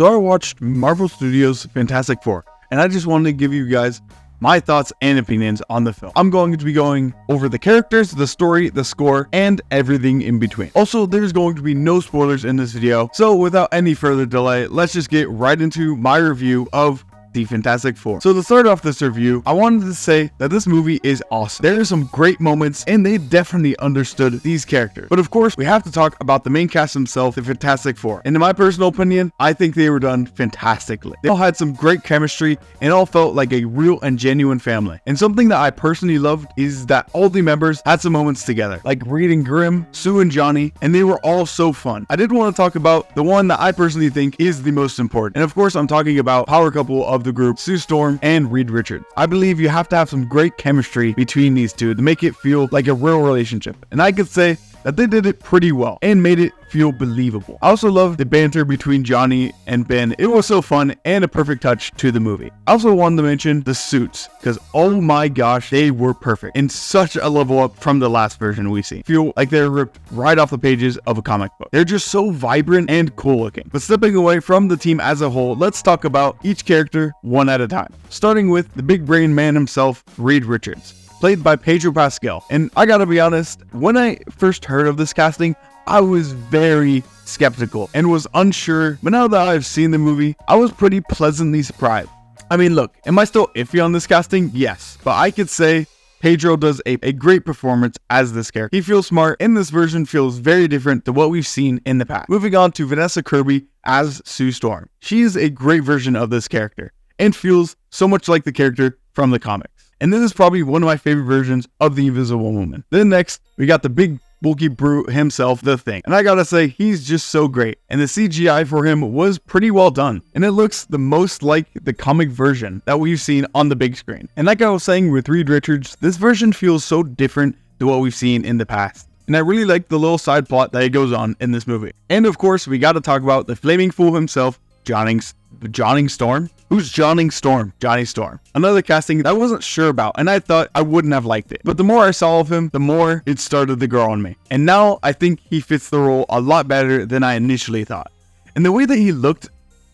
So I watched Marvel Studios' Fantastic Four, and I just wanted to give you guys my thoughts and opinions on the film. I'm going to be going over the characters, the story, the score, and everything in between. Also, there's going to be no spoilers in this video, so without any further delay, let's just get right into my review of the Fantastic Four. So to start off this review, I wanted to say that this movie is awesome. There are some great moments and they definitely understood these characters. But of course, we have to talk about the main cast himself, the Fantastic Four. And in my personal opinion, I think they were done fantastically. They all had some great chemistry and all felt like a real and genuine family. And something that I personally loved is that all the members had some moments together, like Reed and Grimm, Sue and Johnny, and they were all so fun. I did want to talk about the one that I personally think is the most important. And of course, I'm talking about power couple of the group, Sue Storm and Reed Richards. I believe you have to have some great chemistry between these two to make it feel like a real relationship. And I could say that they did it pretty well and made it feel believable. I also love the banter between Johnny and Ben. It was so fun and a perfect touch to the movie. I also wanted to mention the suits, because oh my gosh, they were perfect and such a level up from the last version we see. Feel like they're ripped right off the pages of a comic book. They're just so vibrant and cool looking. But stepping away from the team as a whole, let's talk about each character one at a time. Starting with the big brain man himself, Reed Richards, played by Pedro Pascal. And I gotta be honest, when I first heard of this casting, I was very skeptical and was unsure, but now that I've seen the movie, I was pretty pleasantly surprised. I mean, look, am I still iffy on this casting? Yes, but I could say Pedro does a great performance as this character. He feels smart, and this version feels very different to what we've seen in the past. Moving on to Vanessa Kirby as Sue Storm. She is a great version of this character and feels so much like the character from the comics. And this is probably one of my favorite versions of the Invisible Woman. Then next, we got the big bulky brute himself, the Thing. And I gotta say, he's just so great. And the CGI for him was pretty well done. And it looks the most like the comic version that we've seen on the big screen. And like I was saying with Reed Richards, this version feels so different to what we've seen in the past. And I really like the little side plot that it goes on in this movie. And of course, we gotta talk about the flaming fool himself, Johnny Storm? Who's Johnny Storm? Johnny Storm. Another casting that I wasn't sure about, and I thought I wouldn't have liked it. But the more I saw of him, the more it started to grow on me. And now I think he fits the role a lot better than I initially thought. And the way that he looked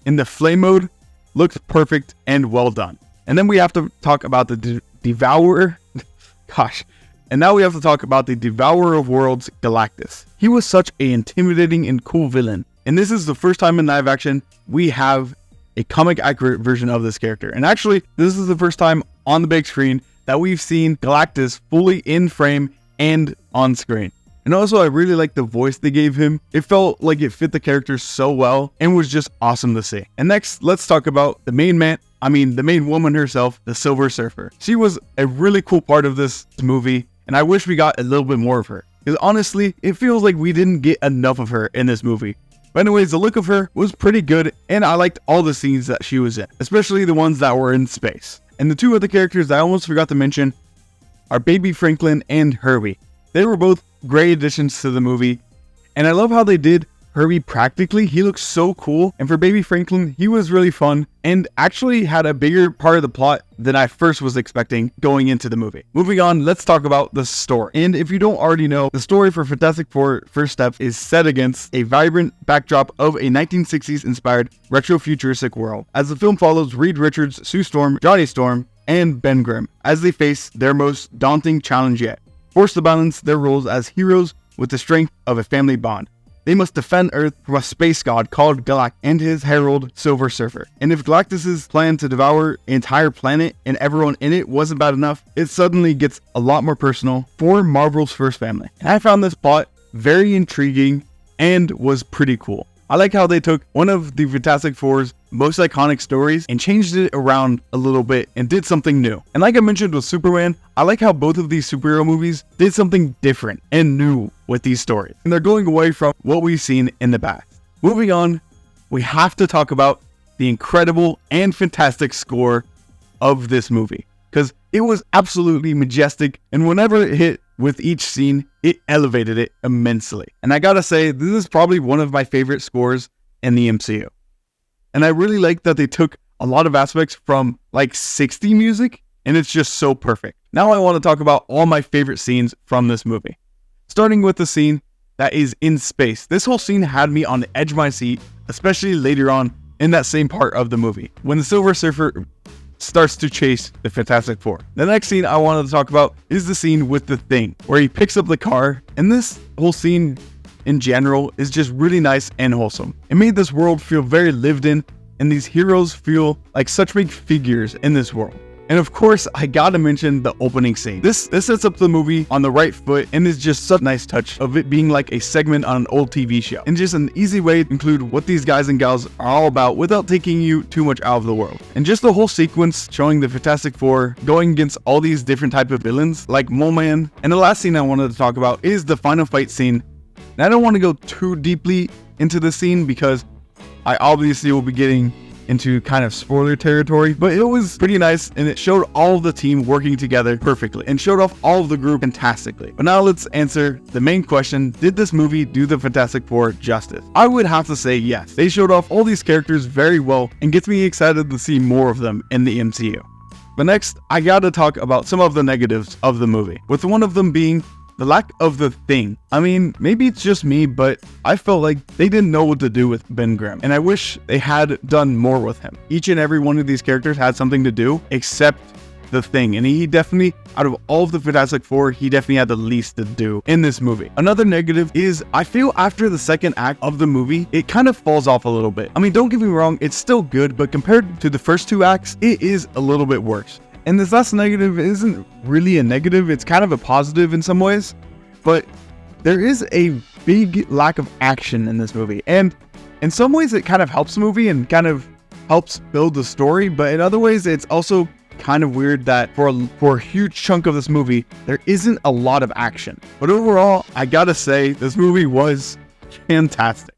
in the flame mode looked perfect and well done. And then we have to talk about the Devourer. Gosh. And now we have to talk about the Devourer of Worlds, Galactus. He was such an intimidating and cool villain. And this is the first time in live action we have a comic accurate version of this character. And actually, this is the first time on the big screen that we've seen Galactus fully in frame and on screen. And also, I really like the voice they gave him. It felt like it fit the character so well and was just awesome to see. And next, let's talk about the main woman herself, the Silver Surfer. She was a really cool part of this movie, and I wish we got a little bit more of her. Because honestly, it feels like we didn't get enough of her in this movie. But anyways, the look of her was pretty good, and I liked all the scenes that she was in, especially the ones that were in space. And the two other characters that I almost forgot to mention are Baby Franklin and Herbie. They were both great additions to the movie, and I love how they did Herbie practically. He looks so cool, and for Baby Franklin, he was really fun and actually had a bigger part of the plot than I first was expecting going into the movie. Moving on, let's talk about the story. And if you don't already know, the story for Fantastic Four First Step is set against a vibrant backdrop of a 1960s inspired retro-futuristic world, as the film follows Reed Richards, Sue Storm, Johnny Storm, and Ben Grimm as they face their most daunting challenge yet, forced to balance their roles as heroes with the strength of a family bond. They must defend Earth from a space god called Galactus and his herald, Silver Surfer. And if Galactus' plan to devour an entire planet and everyone in it wasn't bad enough, it suddenly gets a lot more personal for Marvel's first family. And I found this plot very intriguing and was pretty cool. I like how they took one of the Fantastic Four's most iconic stories and changed it around a little bit and did something new. And like I mentioned with Superman, I like how both of these superhero movies did something different and new with these stories. And they're going away from what we've seen in the past. Moving on, we have to talk about the incredible and fantastic score of this movie, because it was absolutely majestic, and whenever it hit with each scene, it elevated it immensely. And I gotta say, this is probably one of my favorite scores in the MCU. And I really like that they took a lot of aspects from like 60 music, and it's just so perfect. Now I want to talk about all my favorite scenes from this movie. Starting with the scene that is in space. This whole scene had me on the edge of my seat, especially later on in that same part of the movie, when the Silver Surfer starts to chase the Fantastic Four. The next scene I wanted to talk about is the scene with the Thing, where he picks up the car, and this whole scene in general is just really nice and wholesome. It made this world feel very lived in, and these heroes feel like such big figures in this world. And of course, I gotta mention the opening scene. This sets up the movie on the right foot and is just such a nice touch of it being like a segment on an old TV show. And just an easy way to include what these guys and gals are all about without taking you too much out of the world. And just the whole sequence showing the Fantastic Four going against all these different type of villains like Mole Man. And the last scene I wanted to talk about is the final fight scene. And I don't want to go too deeply into the scene because I obviously will be getting into kind of spoiler territory, but it was pretty nice and it showed all of the team working together perfectly and showed off all of the group fantastically. But now let's answer the main question: did this movie do the Fantastic Four justice? I would have to say yes. They showed off all these characters very well and gets me excited to see more of them in the MCU. But next, I gotta talk about some of the negatives of the movie, with one of them being the lack of the Thing. I mean, maybe it's just me, but I felt like they didn't know what to do with Ben Grimm, and I wish they had done more with him. Each and every one of these characters had something to do, except the Thing, and he definitely, out of all of the Fantastic Four, he definitely had the least to do in this movie. Another negative is I feel after the second act of the movie, it kind of falls off a little bit. I mean, don't get me wrong, it's still good, but compared to the first two acts, it is a little bit worse. And this last negative isn't really a negative, it's kind of a positive in some ways, but there is a big lack of action in this movie. And in some ways it kind of helps the movie and kind of helps build the story, but in other ways it's also kind of weird that for a huge chunk of this movie, there isn't a lot of action. But overall, I gotta say, this movie was fantastic.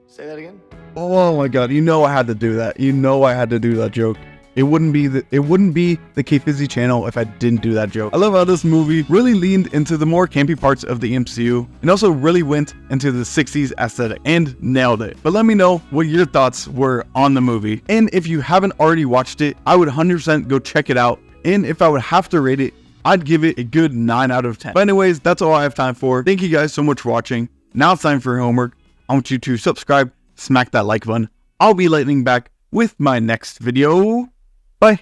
Say that again? Oh my god, you know I had to do that. You know I had to do that joke. It wouldn't be the K-Fizzy channel if I didn't do that joke. I love how this movie really leaned into the more campy parts of the MCU and also really went into the 60s aesthetic and nailed it. But let me know what your thoughts were on the movie. And if you haven't already watched it, I would 100% go check it out. And if I would have to rate it, I'd give it a good 9 out of 10. But anyways, that's all I have time for. Thank you guys so much for watching. Now it's time for homework. I want you to subscribe, smack that like button. I'll be lightning back with my next video. Bye.